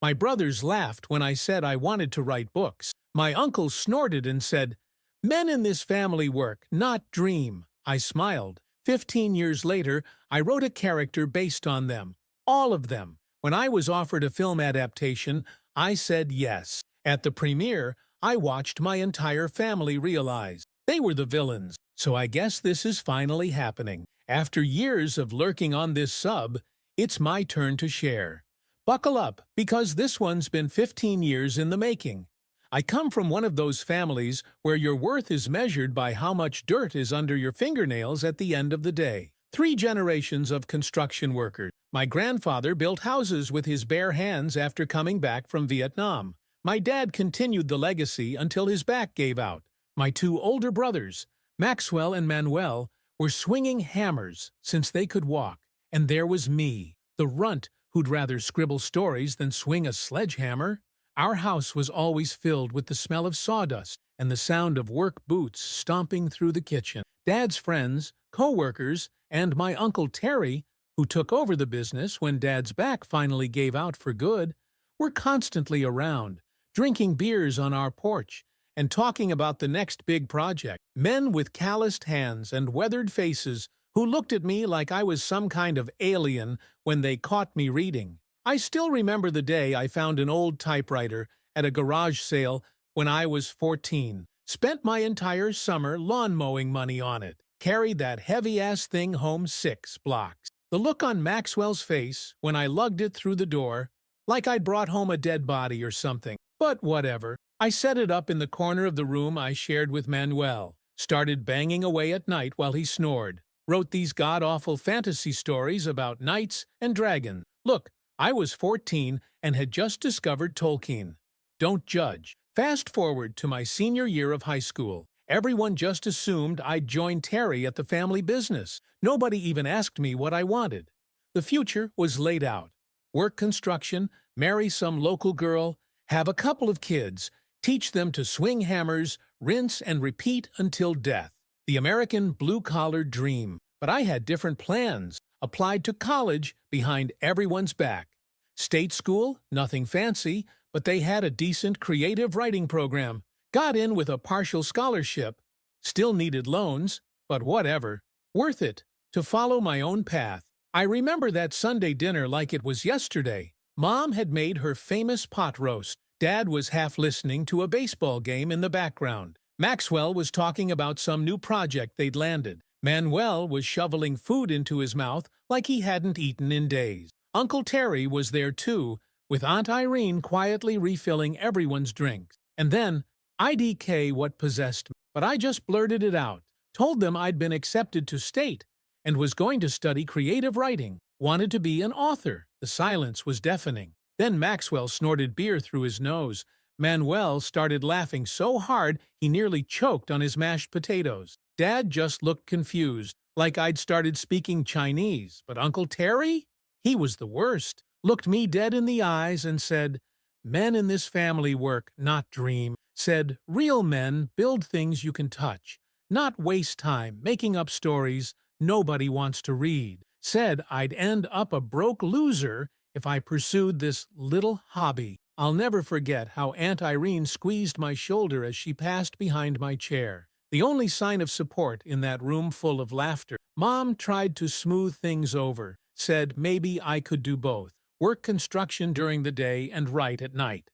My brothers laughed when I said I wanted to write books. My uncle snorted and said, "Men in this family work, not dream." I smiled. 15 years later, I wrote a character based on them. All of them. When I was offered a film adaptation, I said yes. At the premiere, I watched my entire family realize they were the villains. So I guess this is finally happening. After years of lurking on this sub, it's my turn to share. Buckle up, because this one's been 15 years in the making. I come from one of those families where your worth is measured by how much dirt is under your fingernails at the end of the day. 3 generations of construction workers. My grandfather built houses with his bare hands after coming back from Vietnam. My dad continued the legacy until his back gave out. My 2 older brothers, Maxwell and Manuel, were swinging hammers since they could walk. And there was me, the runt who'd rather scribble stories than swing a sledgehammer. Our house was always filled with the smell of sawdust and the sound of work boots stomping through the kitchen. Dad's friends, co-workers, and my Uncle Terry, who took over the business when Dad's back finally gave out for good, were constantly around, drinking beers on our porch and talking about the next big project. Men with calloused hands and weathered faces who looked at me like I was some kind of alien when they caught me reading. I still remember the day I found an old typewriter at a garage sale when I was 14. Spent my entire summer lawn mowing money on it. Carried that heavy-ass thing home 6 blocks. The look on Maxwell's face when I lugged it through the door, like I'd brought home a dead body or something. But whatever. I set it up in the corner of the room I shared with Manuel. Started banging away at night while he snored. Wrote these god-awful fantasy stories about knights and dragons. Look, I was 14 and had just discovered Tolkien. Don't judge. Fast forward to my senior year of high school. Everyone just assumed I'd join Terry at the family business. Nobody even asked me what I wanted. The future was laid out. Work construction, marry some local girl, have a couple of kids, teach them to swing hammers, rinse and repeat until death. The American blue-collar dream. But I had different plans. Applied to college behind everyone's back. State school, nothing fancy, but they had a decent creative writing program. Got in with a partial scholarship. Still needed loans, but whatever. Worth it to follow my own path. I remember that Sunday dinner like it was yesterday. Mom had made her famous pot roast. Dad was half listening to a baseball game in the background. Maxwell was talking about some new project they'd landed. Manuel was shoveling food into his mouth like he hadn't eaten in days. Uncle Terry was there too, with Aunt Irene quietly refilling everyone's drinks. And then, IDK what possessed me. But I just blurted it out. Told them I'd been accepted to state and was going to study creative writing. Wanted to be an author. The silence was deafening. Then Maxwell snorted beer through his nose. Manuel started laughing so hard he nearly choked on his mashed potatoes. Dad just looked confused, like I'd started speaking Chinese. But Uncle Terry? He was the worst. Looked me dead in the eyes and said, "Men in this family work, not dream." Said, "Real men build things you can touch, not waste time making up stories nobody wants to read." Said I'd end up a broke loser if I pursued this little hobby. I'll never forget how Aunt Irene squeezed my shoulder as she passed behind my chair. The only sign of support in that room full of laughter. Mom tried to smooth things over, said maybe I could do both, work construction during the day and write at night.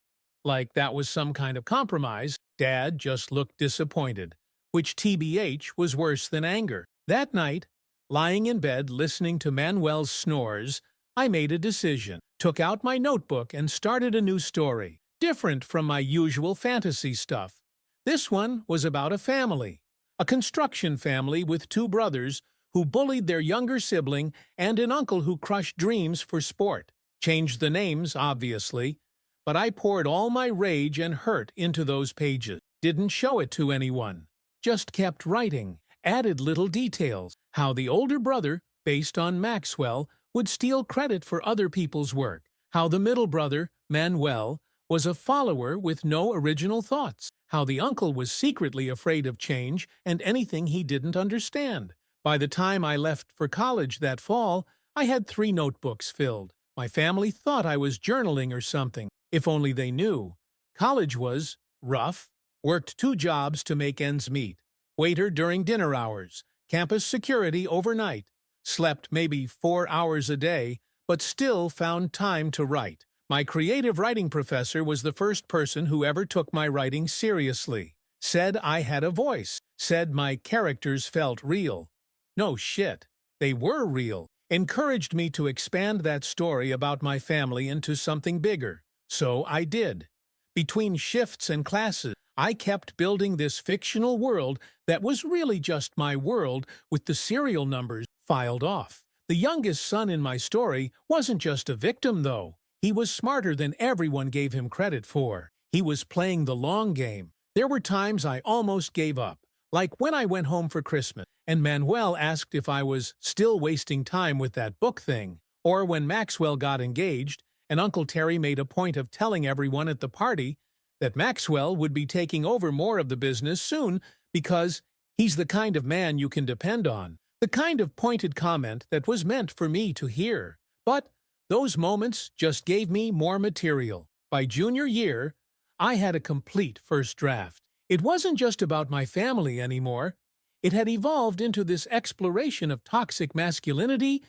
Like that was some kind of compromise. Dad just looked disappointed, which TBH was worse than anger. That night, lying in bed listening to Manuel's snores, I made a decision, took out my notebook and started a new story, different from my usual fantasy stuff. This one was about a family, a construction family with 2 brothers who bullied their younger sibling and an uncle who crushed dreams for sport. Changed the names, obviously, but I poured all my rage and hurt into those pages. Didn't show it to anyone. Just kept writing, added little details, how the older brother, based on Maxwell, would steal credit for other people's work, how the middle brother, Manuel, was a follower with no original thoughts, how the uncle was secretly afraid of change and anything he didn't understand. By the time I left for college that fall, I had 3 notebooks filled. My family thought I was journaling or something. If only they knew. College was rough. Worked 2 jobs to make ends meet. Waiter during dinner hours. Campus security overnight. Slept maybe 4 hours a day, but still found time to write. My creative writing professor was the first person who ever took my writing seriously. Said I had a voice. Said my characters felt real. No shit. They were real. Encouraged me to expand that story about my family into something bigger. So I did. Between shifts and classes, I kept building this fictional world that was really just my world with the serial numbers filed off. The youngest son in my story wasn't just a victim, though. He was smarter than everyone gave him credit for. He was playing the long game. There were times I almost gave up, like when I went home for Christmas and Manuel asked if I was still wasting time with that book thing, or when Maxwell got engaged and Uncle Terry made a point of telling everyone at the party that Maxwell would be taking over more of the business soon because he's the kind of man you can depend on. The kind of pointed comment that was meant for me to hear. But those moments just gave me more material. By junior year, I had a complete first draft. It wasn't just about my family anymore. It had evolved into this exploration of toxic masculinity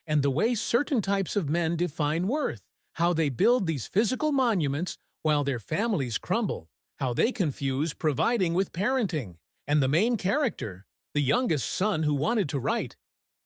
and the way certain types of men define worth, how they build these physical monuments while their families crumble, how they confuse providing with parenting. And the main character, the youngest son who wanted to write,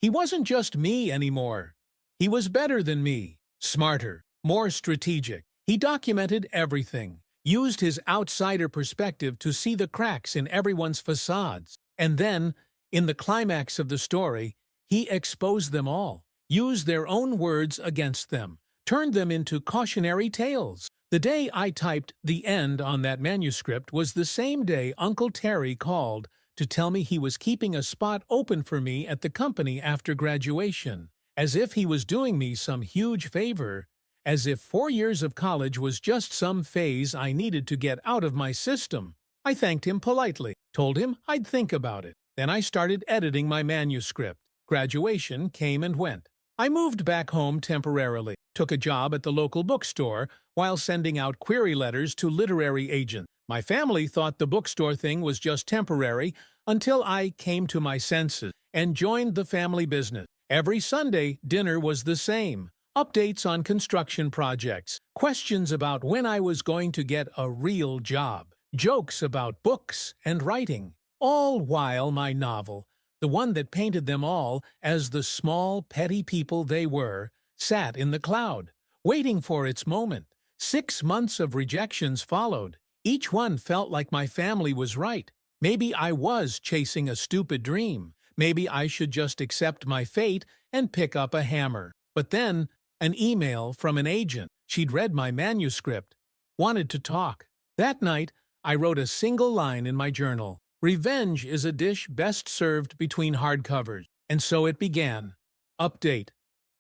he wasn't just me anymore. He was better than me, smarter, more strategic. He documented everything, used his outsider perspective to see the cracks in everyone's facades. And then, in the climax of the story, he exposed them all, used their own words against them, turned them into cautionary tales. The day I typed the end on that manuscript was the same day Uncle Terry called to tell me he was keeping a spot open for me at the company after graduation, as if he was doing me some huge favor, as if 4 years of college was just some phase I needed to get out of my system. I thanked him politely, told him I'd think about it. Then I started editing my manuscript. Graduation came and went. I moved back home temporarily, took a job at the local bookstore while sending out query letters to literary agents. My family thought the bookstore thing was just temporary until I came to my senses and joined the family business. Every Sunday, dinner was the same. Updates on construction projects, questions about when I was going to get a real job, jokes about books and writing, all while my novel, the one that painted them all as the small, petty people they were, sat in the cloud, waiting for its moment. 6 months of rejections followed. Each one felt like my family was right. Maybe I was chasing a stupid dream. Maybe I should just accept my fate and pick up a hammer. But then, an email from an agent. She'd read my manuscript, wanted to talk. That night, I wrote a single line in my journal. Revenge is a dish best served between hardcovers. And so it began. Update.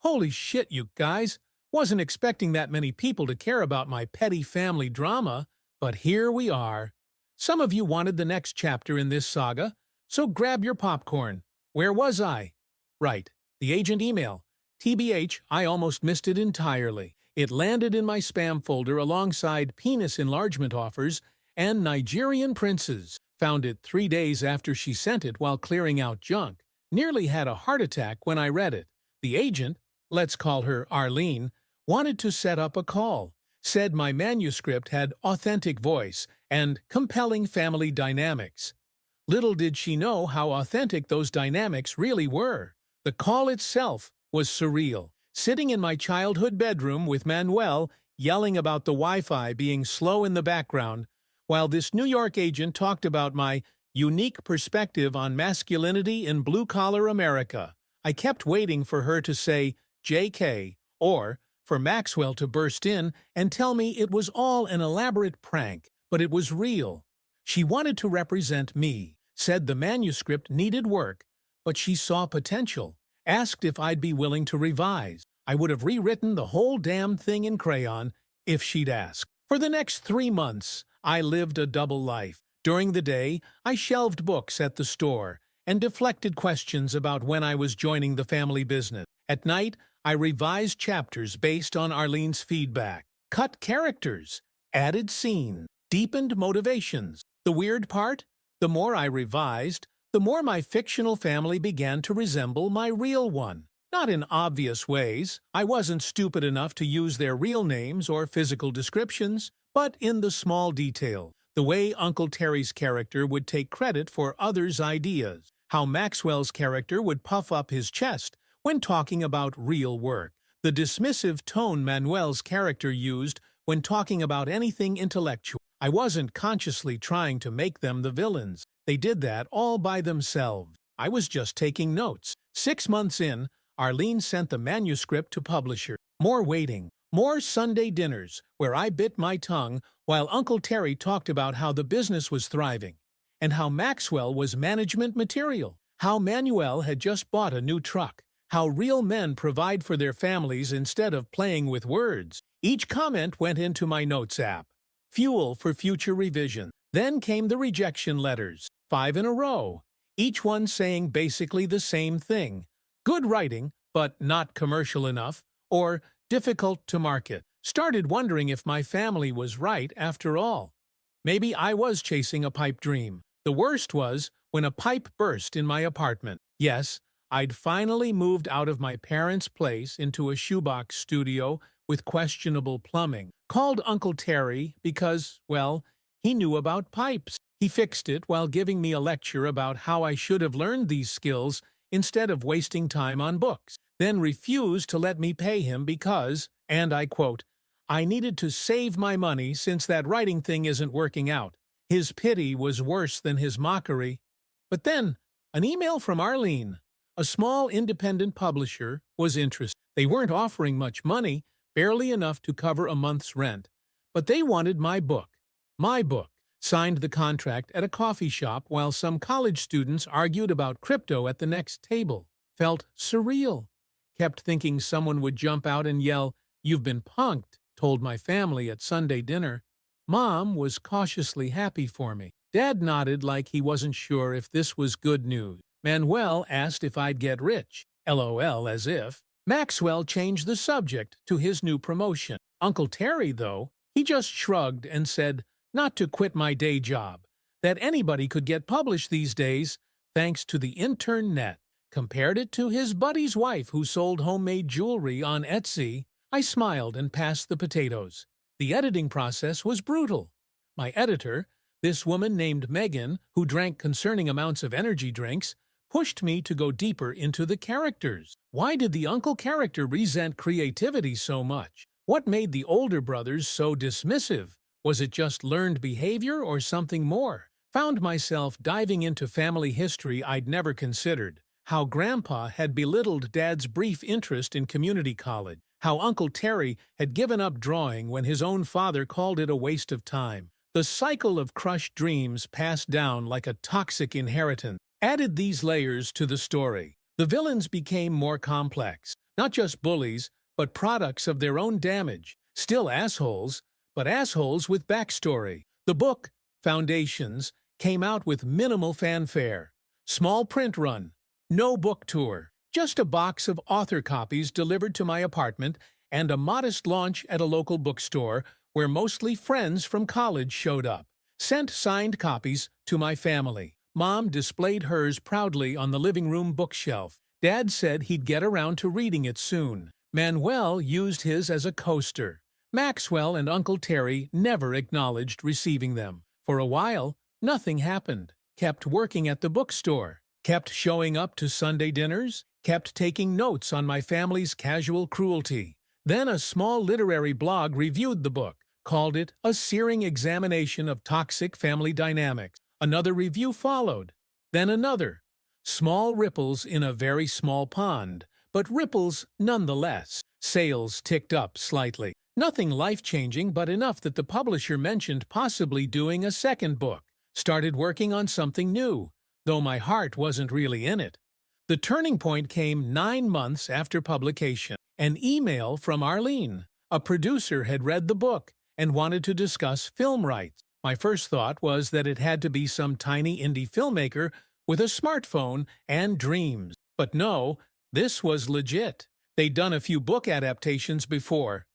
Holy shit, you guys. Wasn't expecting that many people to care about my petty family drama, but here we are. Some of you wanted the next chapter in this saga, so grab your popcorn. Where was I? Right, the agent email. TBH, I almost missed it entirely. It landed in my spam folder alongside penis enlargement offers and Nigerian princes. Found it 3 days after she sent it while clearing out junk. Nearly had a heart attack when I read it. The agent, let's call her Arlene, wanted to set up a call. Said my manuscript had authentic voice and compelling family dynamics. Little did she know how authentic those dynamics really were. The call itself was surreal. Sitting in my childhood bedroom with Manuel yelling about the Wi-Fi being slow in the background, while this New York agent talked about my unique perspective on masculinity in blue-collar America. I kept waiting for her to say JK, or for Maxwell to burst in and tell me it was all an elaborate prank, but it was real. She wanted to represent me, said the manuscript needed work, but she saw potential, asked if I'd be willing to revise. I would have rewritten the whole damn thing in crayon if she'd asked. For the next 3 months, I lived a double life. During the day, I shelved books at the store and deflected questions about when I was joining the family business. At night, I revised chapters based on Arlene's feedback. cut characters, added scenes, deepened motivations. The weird part? The more I revised, the more my fictional family began to resemble my real one. Not in obvious ways. I wasn't stupid enough to use their real names or physical descriptions, but in the small detail. The way Uncle Terry's character would take credit for others' ideas. How Maxwell's character would puff up his chest when talking about real work. The dismissive tone Manuel's character used when talking about anything intellectual. I wasn't consciously trying to make them the villains. They did that all by themselves. I was just taking notes. 6 months in, Arlene sent the manuscript to publisher. More waiting, more Sunday dinners, where I bit my tongue while Uncle Terry talked about how the business was thriving, and how Maxwell was management material, how Manuel had just bought a new truck, how real men provide for their families instead of playing with words. Each comment went into my notes app. Fuel for future revision. Then came the rejection letters, 5 in a row, each one saying basically the same thing. Good writing, but not commercial enough, or difficult to market. Started wondering if my family was right after all. Maybe I was chasing a pipe dream. The worst was when a pipe burst in my apartment. Yes, I'd finally moved out of my parents' place into a shoebox studio with questionable plumbing. Called Uncle Terry because, well, he knew about pipes. He fixed it while giving me a lecture about how I should have learned these skills instead of wasting time on books. Then refused to let me pay him because, and I quote, I needed to save my money since that writing thing isn't working out. His pity was worse than his mockery. But then, an email from Arlene, a small independent publisher, was interested. They weren't offering much money, barely enough to cover a month's rent. But they wanted my book. My book. Signed the contract at a coffee shop while some college students argued about crypto at the next table. Felt surreal. Kept thinking someone would jump out and yell, "You've been punked," told my family at Sunday dinner. Mom was cautiously happy for me. Dad nodded like he wasn't sure if this was good news. Manuel asked if I'd get rich. LOL, as if. Maxwell changed the subject to his new promotion. Uncle Terry, though, he just shrugged and said not to quit my day job, that anybody could get published these days thanks to the internet. Compared it to his buddy's wife who sold homemade jewelry on Etsy. I smiled and passed the potatoes. The editing process was brutal. My editor, this woman named Megan, who drank concerning amounts of energy drinks, pushed me to go deeper into the characters. Why did the uncle character resent creativity so much? What made the older brothers so dismissive? Was it just learned behavior or something more? Found myself diving into family history I'd never considered. How Grandpa had belittled Dad's brief interest in community college. How Uncle Terry had given up drawing when his own father called it a waste of time. The cycle of crushed dreams passed down like a toxic inheritance. Added these layers to the story. The villains became more complex. Not just bullies, but products of their own damage. Still assholes, but assholes with backstory. The book, Foundations, came out with minimal fanfare. Small print run. No book tour. Just a box of author copies delivered to my apartment and a modest launch at a local bookstore where mostly friends from college showed up. Sent signed copies to my family. Mom displayed hers proudly on the living room bookshelf. Dad said he'd get around to reading it soon. Manuel used his as a coaster. Maxwell and Uncle Terry never acknowledged receiving them. For a while, nothing happened. Kept working at the bookstore. Kept showing up to Sunday dinners. Kept taking notes on my family's casual cruelty. Then a small literary blog reviewed the book, called it a searing examination of toxic family dynamics. Another review followed. Then another. Small ripples in a very small pond, but ripples nonetheless. Sales ticked up slightly. Nothing life-changing, but enough that the publisher mentioned possibly doing a second book. Started working on something new, though my heart wasn't really in it. The turning point came 9 months after publication. An email from Arlene. A producer had read the book and wanted to discuss film rights. My first thought was that it had to be some tiny indie filmmaker with a smartphone and dreams. But no, this was legit. They'd done a few book adaptations before.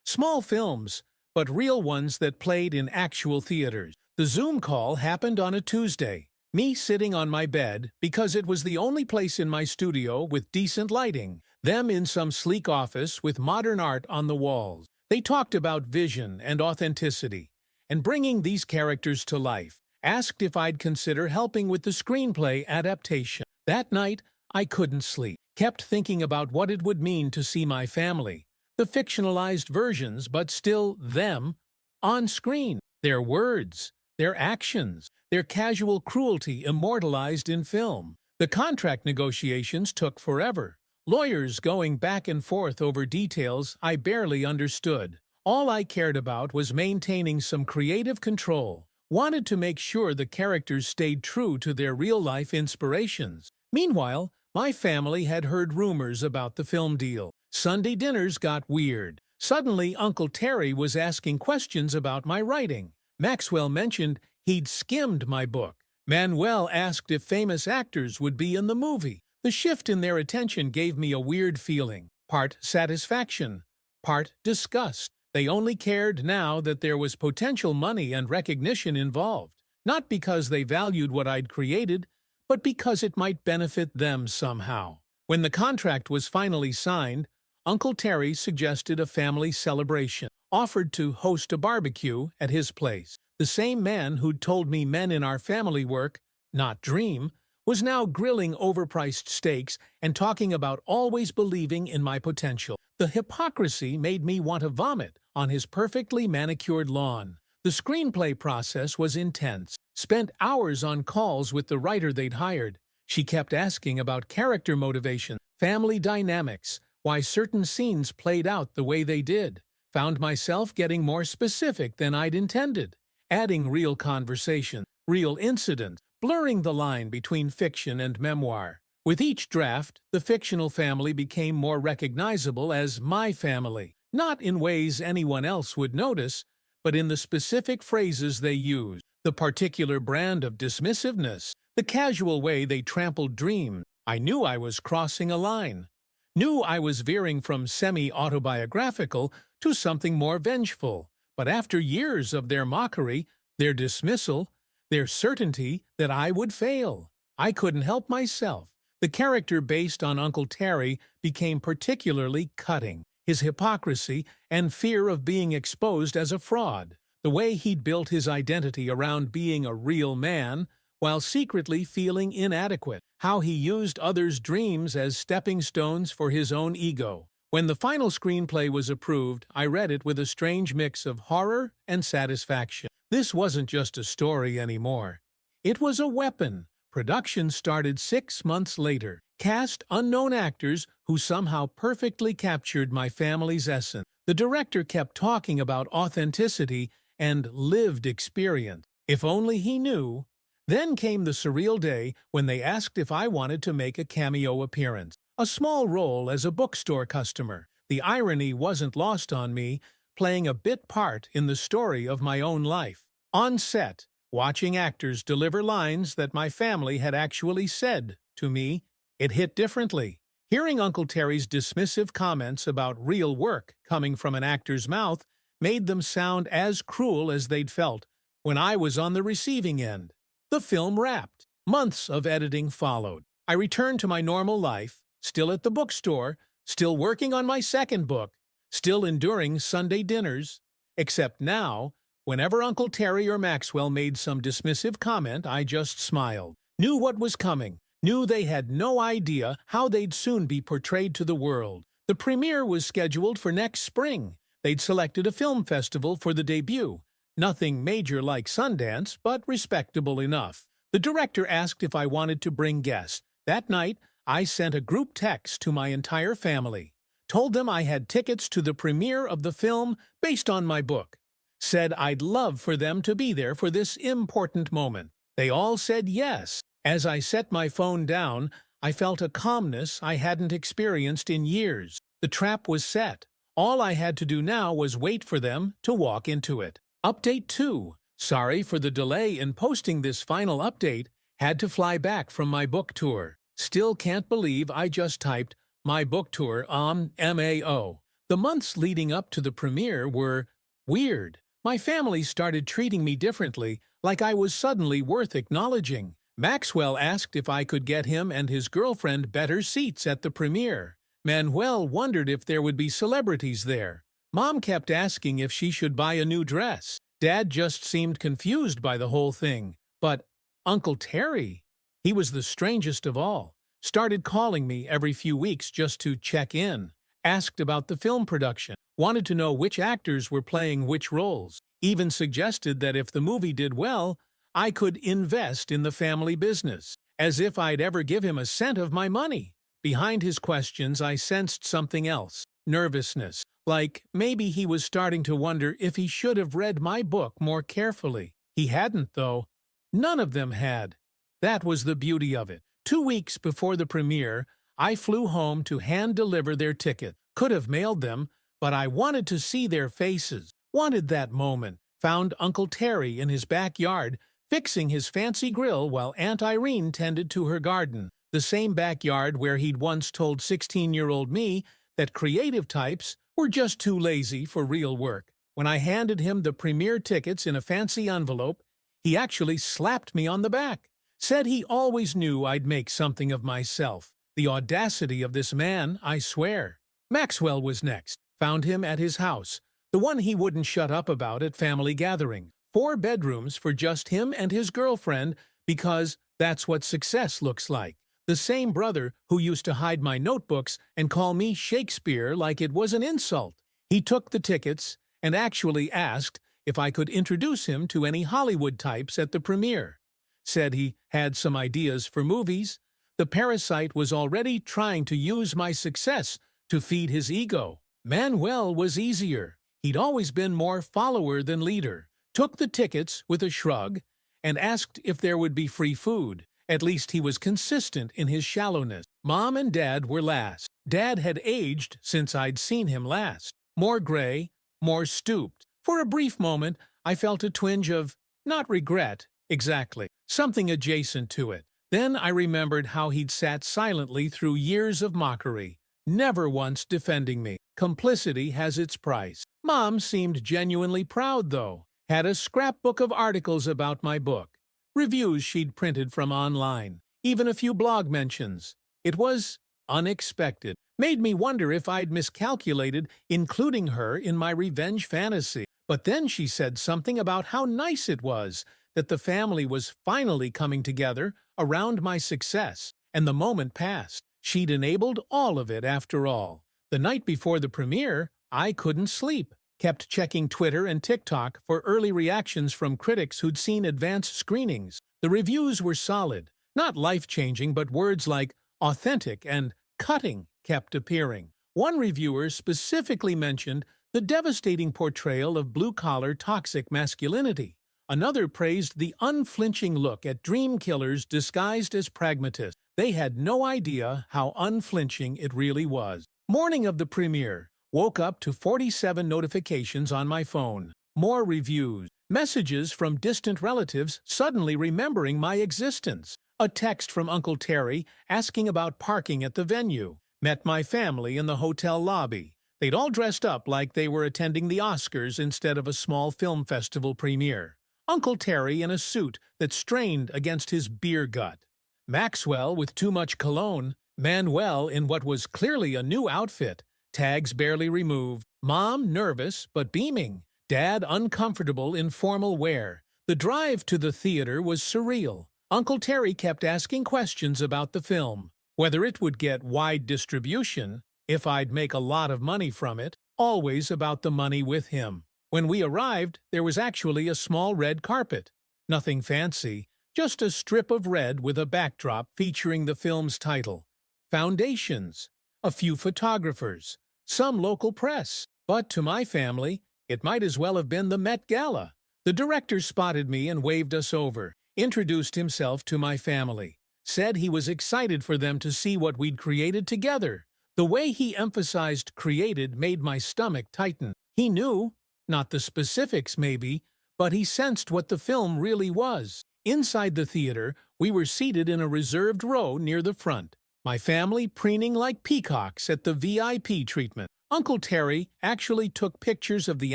Small films, but real ones that played in actual theaters. The Zoom call happened on a Tuesday, me sitting on my bed because it was the only place in my studio with decent lighting, them in some sleek office with modern art on the walls. They talked about vision and authenticity, and bringing these characters to life, asked if I'd consider helping with the screenplay adaptation. That night, I couldn't sleep, kept thinking about what it would mean to see my family, the fictionalized versions, but still them, on screen, their words, their actions, their casual cruelty immortalized in film. The contract negotiations took forever. Lawyers going back and forth over details I barely understood. All I cared about was maintaining some creative control. Wanted to make sure the characters stayed true to their real-life inspirations. Meanwhile, my family had heard rumors about the film deal. Sunday dinners got weird. Suddenly, Uncle Terry was asking questions about my writing. Maxwell mentioned he'd skimmed my book. Manuel asked if famous actors would be in the movie. The shift in their attention gave me a weird feeling. Part satisfaction, part disgust. They only cared now that there was potential money and recognition involved. Not because they valued what I'd created, but because it might benefit them somehow. When the contract was finally signed, Uncle Terry suggested a family celebration, offered to host a barbecue at his place. The same man who'd told me men in our family work, not dream, was now grilling overpriced steaks and talking about always believing in my potential. The hypocrisy made me want to vomit on his perfectly manicured lawn. The screenplay process was intense. Spent hours on calls with the writer they'd hired. She kept asking about character motivation, family dynamics, why certain scenes played out the way they did. Found myself getting more specific than I'd intended, adding real conversation, real incident, blurring the line between fiction and memoir. With each draft, the fictional family became more recognizable as my family, not in ways anyone else would notice, but in the specific phrases they used, the particular brand of dismissiveness, the casual way they trampled dreams. I knew I was crossing a line. Knew I was veering from semi-autobiographical to something more vengeful. But after years of their mockery, their dismissal, their certainty that I would fail, I couldn't help myself. The character based on Uncle Terry became particularly cutting. His hypocrisy and fear of being exposed as a fraud. The way he'd built his identity around being a real man, while secretly feeling inadequate. How he used others' dreams as stepping stones for his own ego. When the final screenplay was approved, I read it with a strange mix of horror and satisfaction. This wasn't just a story anymore. It was a weapon. Production started 6 months later. Cast unknown actors who somehow perfectly captured my family's essence. The director kept talking about authenticity and lived experience. If only he knew. Then came the surreal day when they asked if I wanted to make a cameo appearance. A small role as a bookstore customer. The irony wasn't lost on me, playing a bit part in the story of my own life. On set, watching actors deliver lines that my family had actually said to me, it hit differently. Hearing Uncle Terry's dismissive comments about real work coming from an actor's mouth made them sound as cruel as they'd felt when I was on the receiving end. The film wrapped. Months of editing followed. I returned to my normal life, still at the bookstore, still working on my second book, still enduring Sunday dinners. Except now, whenever Uncle Terry or Maxwell made some dismissive comment, I just smiled. Knew what was coming. Knew they had no idea how they'd soon be portrayed to the world. The premiere was scheduled for next spring. They'd selected a film festival for the debut. Nothing major like Sundance, but respectable enough. The director asked if I wanted to bring guests. That night, I sent a group text to my entire family. Told them I had tickets to the premiere of the film based on my book. Said I'd love for them to be there for this important moment. They all said yes. As I set my phone down, I felt a calmness I hadn't experienced in years. The trap was set. All I had to do now was wait for them to walk into it. Update 2. Sorry for the delay in posting this final update. Had to fly back from my book tour. Still can't believe I just typed my book tour on MAO. The months leading up to the premiere were weird. My family started treating me differently, like I was suddenly worth acknowledging. Maxwell asked if I could get him and his girlfriend better seats at the premiere. Manuel wondered if there would be celebrities there. Mom kept asking if she should buy a new dress. Dad just seemed confused by the whole thing. But Uncle Terry, he was the strangest of all. Started calling me every few weeks just to check in. Asked about the film production. Wanted to know which actors were playing which roles. Even suggested that if the movie did well, I could invest in the family business. As if I'd ever give him a cent of my money. Behind his questions, I sensed something else. Nervousness. Like maybe he was starting to wonder if he should have read my book more carefully. He hadn't, though. None of them had. That was the beauty of it. 2 weeks before the premiere, I flew home to hand-deliver their ticket. Could have mailed them, but I wanted to see their faces. Wanted that moment. Found Uncle Terry in his backyard, fixing his fancy grill while Aunt Irene tended to her garden. The same backyard where he'd once told 16-year-old me that creative types were just too lazy for real work. When I handed him the premiere tickets in a fancy envelope, he actually slapped me on the back. Said he always knew I'd make something of myself. The audacity of this man, I swear. Maxwell was next. Found him at his house. The one he wouldn't shut up about at family gathering. 4 bedrooms for just him and his girlfriend because that's what success looks like. The same brother who used to hide my notebooks and call me Shakespeare like it was an insult. He took the tickets and actually asked if I could introduce him to any Hollywood types at the premiere. Said he had some ideas for movies. The parasite was already trying to use my success to feed his ego. Manuel was easier. He'd always been more follower than leader. Took the tickets with a shrug and asked if there would be free food. At least he was consistent in his shallowness. Mom and Dad were last. Dad had aged since I'd seen him last. More gray, more stooped. For a brief moment, I felt a twinge of, not regret, exactly, something adjacent to it. Then I remembered how he'd sat silently through years of mockery, never once defending me. Complicity has its price. Mom seemed genuinely proud, though. Had a scrapbook of articles about my book. Reviews she'd printed from online. Even a few blog mentions. It was unexpected. Made me wonder if I'd miscalculated including her in my revenge fantasy. But then she said something about how nice it was that the family was finally coming together around my success, and the moment passed. She'd enabled all of it after all. The night before the premiere, I couldn't sleep. Kept checking Twitter and TikTok for early reactions from critics who'd seen advanced screenings. The reviews were solid. Not life-changing, but words like authentic and cutting kept appearing. One reviewer specifically mentioned the devastating portrayal of blue-collar toxic masculinity. Another praised the unflinching look at dream killers disguised as pragmatists. They had no idea how unflinching it really was. Morning of the premiere. Woke up to 47 notifications on my phone. More reviews. Messages from distant relatives suddenly remembering my existence. A text from Uncle Terry asking about parking at the venue. Met my family in the hotel lobby. They'd all dressed up like they were attending the Oscars instead of a small film festival premiere. Uncle Terry in a suit that strained against his beer gut. Maxwell with too much cologne. Manuel in what was clearly a new outfit. Tags barely removed. Mom nervous but beaming. Dad uncomfortable in formal wear. The drive to the theater was surreal. Uncle Terry kept asking questions about the film. Whether it would get wide distribution, if I'd make a lot of money from it, always about the money with him. When we arrived, there was actually a small red carpet. Nothing fancy, just a strip of red with a backdrop featuring the film's title. Foundations. A few photographers. Some local press. But to my family, it might as well have been the Met Gala. The director spotted me and waved us over. Introduced himself to my family. Said he was excited for them to see what we'd created together. The way he emphasized created made my stomach tighten. He knew, not the specifics maybe, but he sensed what the film really was. Inside the theater, we were seated in a reserved row near the front. My family preening like peacocks at the VIP treatment. Uncle Terry actually took pictures of the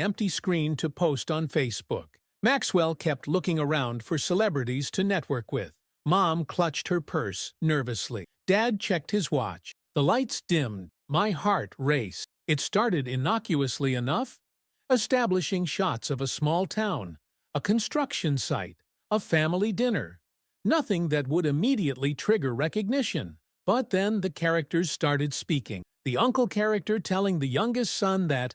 empty screen to post on Facebook. Maxwell kept looking around for celebrities to network with. Mom clutched her purse nervously. Dad checked his watch. The lights dimmed. My heart raced. It started innocuously enough, establishing shots of a small town, a construction site, a family dinner. Nothing that would immediately trigger recognition. But then the characters started speaking. The uncle character telling the youngest son that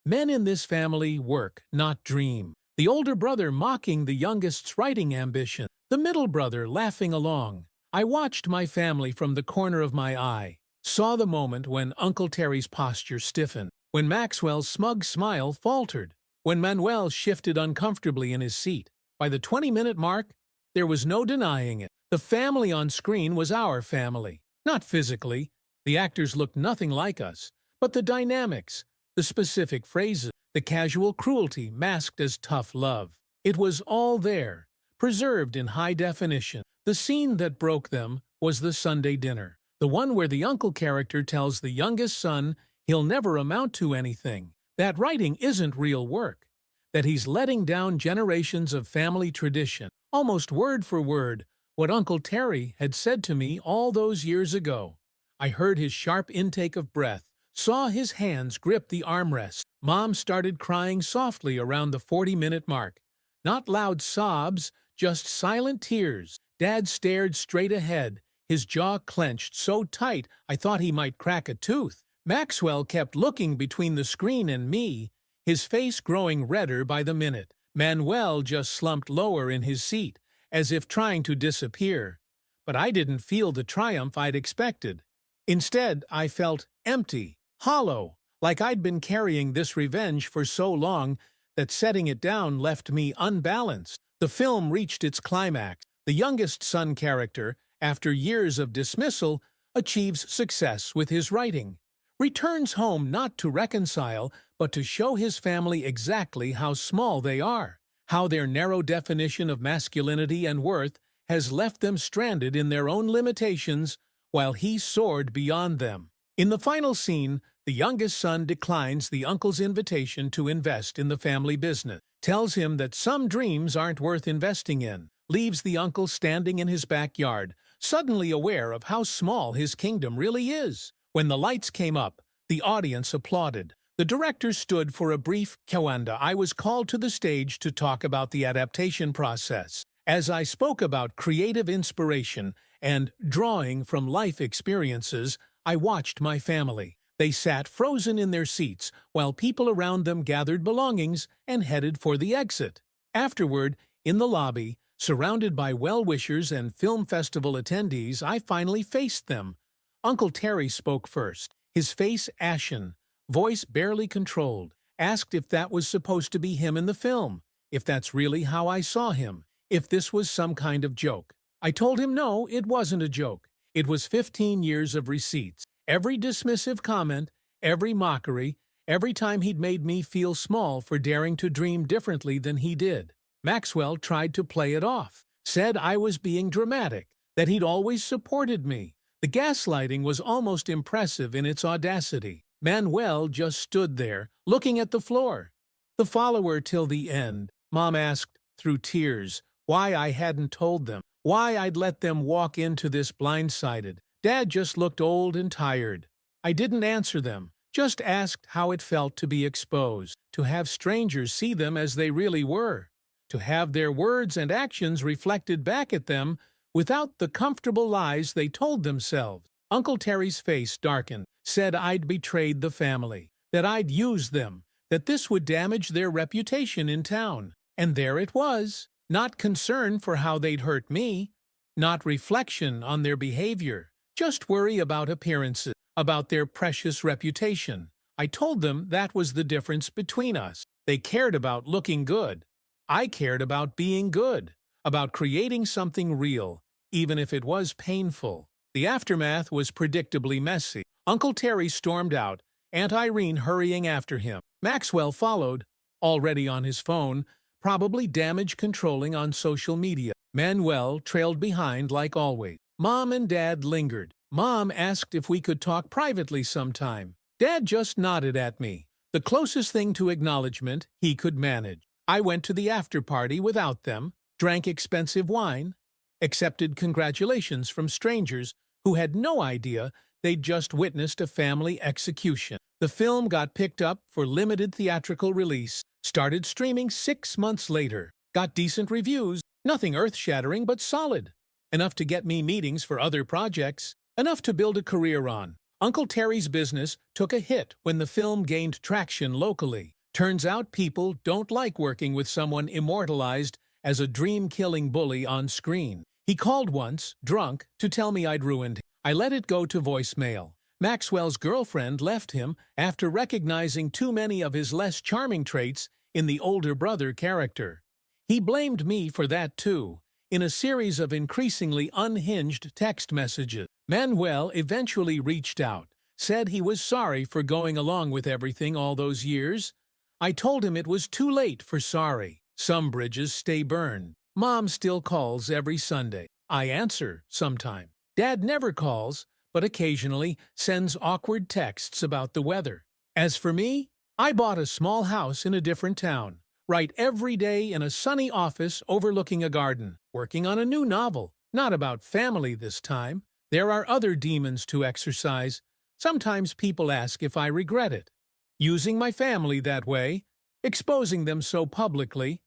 men in this family work, not dream. The older brother mocking the youngest's writing ambition. The middle brother laughing along. I watched my family from the corner of my eye. Saw the moment when Uncle Terry's posture stiffened. When Maxwell's smug smile faltered. When Manuel shifted uncomfortably in his seat. By the 20-minute mark, there was no denying it. The family on screen was our family. Not physically. The actors looked nothing like us. But the dynamics, the specific phrases, the casual cruelty masked as tough love. It was all there, preserved in high definition. The scene that broke them was the Sunday dinner. The one where the uncle character tells the youngest son he'll never amount to anything. That writing isn't real work. That he's letting down generations of family tradition. Almost word for word, what Uncle Terry had said to me all those years ago. I heard his sharp intake of breath, saw his hands grip the armrest. Mom started crying softly around the 40-minute mark. Not loud sobs, just silent tears. Dad stared straight ahead, his jaw clenched so tight I thought he might crack a tooth. Maxwell kept looking between the screen and me, his face growing redder by the minute. Manuel just slumped lower in his seat, as if trying to disappear. But I didn't feel the triumph I'd expected. Instead, I felt empty, hollow, like I'd been carrying this revenge for so long that setting it down left me unbalanced. The film reached its climax. The youngest son character, after years of dismissal, achieves success with his writing. Returns home not to reconcile, but to show his family exactly how small they are. How their narrow definition of masculinity and worth has left them stranded in their own limitations while he soared beyond them. In the final scene, the youngest son declines the uncle's invitation to invest in the family business, tells him that some dreams aren't worth investing in, leaves the uncle standing in his backyard, suddenly aware of how small his kingdom really is. When the lights came up, the audience applauded. The director stood for a brief Q&A. I was called to the stage to talk about the adaptation process. As I spoke about creative inspiration and drawing from life experiences, I watched my family. They sat frozen in their seats while people around them gathered belongings and headed for the exit. Afterward, in the lobby, surrounded by well-wishers and film festival attendees, I finally faced them. Uncle Terry spoke first, his face ashen, voice barely controlled, asked if that was supposed to be him in the film, if that's really how I saw him, if this was some kind of joke. I told him no, it wasn't a joke. It was 15 years of receipts. Every dismissive comment, every mockery, every time he'd made me feel small for daring to dream differently than he did. Maxwell tried to play it off, said I was being dramatic, that he'd always supported me. The gaslighting was almost impressive in its audacity. Manuel just stood there, looking at the floor. The follower till the end. Mom asked, through tears, why I hadn't told them, why I'd let them walk into this blindsided. Dad just looked old and tired. I didn't answer them, just asked how it felt to be exposed, to have strangers see them as they really were, to have their words and actions reflected back at them without the comfortable lies they told themselves. Uncle Terry's face darkened, said I'd betrayed the family, that I'd used them, that this would damage their reputation in town. And there it was, not concern for how they'd hurt me, not reflection on their behavior, just worry about appearances, about their precious reputation. I told them that was the difference between us. They cared about looking good. I cared about being good, about creating something real, even if it was painful. The aftermath was predictably messy. Uncle Terry stormed out, Aunt Irene hurrying after him. Maxwell followed, already on his phone, probably damage controlling on social media. Manuel trailed behind like always. Mom and Dad lingered. Mom asked if we could talk privately sometime. Dad just nodded at me, the closest thing to acknowledgement he could manage. I went to the after-party without them, drank expensive wine, accepted congratulations from strangers who had no idea they'd just witnessed a family execution. The film got picked up for limited theatrical release, started streaming 6 months later, got decent reviews, nothing earth-shattering but solid. Enough to get me meetings for other projects, enough to build a career on. Uncle Terry's business took a hit when the film gained traction locally. Turns out people don't like working with someone immortalized as a dream-killing bully on screen. He called once, drunk, to tell me I'd ruined him. I let it go to voicemail. Maxwell's girlfriend left him after recognizing too many of his less charming traits in the older brother character. He blamed me for that too, in a series of increasingly unhinged text messages. Manuel eventually reached out, said he was sorry for going along with everything all those years. I told him it was too late for sorry. Some bridges stay burned. Mom still calls every Sunday. I answer sometime. Dad never calls, but occasionally sends awkward texts about the weather. As for me, I bought a small house in a different town. Write every day in a sunny office overlooking a garden, working on a new novel, not about family this time. There are other demons to exercise. Sometimes people ask if I regret it. Using my family that way, exposing them so publicly.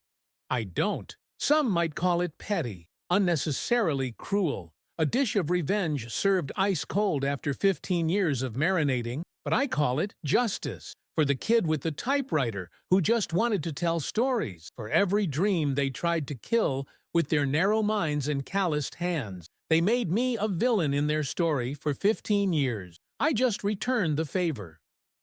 I don't. Some might call it petty, unnecessarily cruel, a dish of revenge served ice-cold after 15 years of marinating, but I call it justice. For the kid with the typewriter who just wanted to tell stories, for every dream they tried to kill with their narrow minds and calloused hands. They made me a villain in their story for 15 years. I just returned the favor.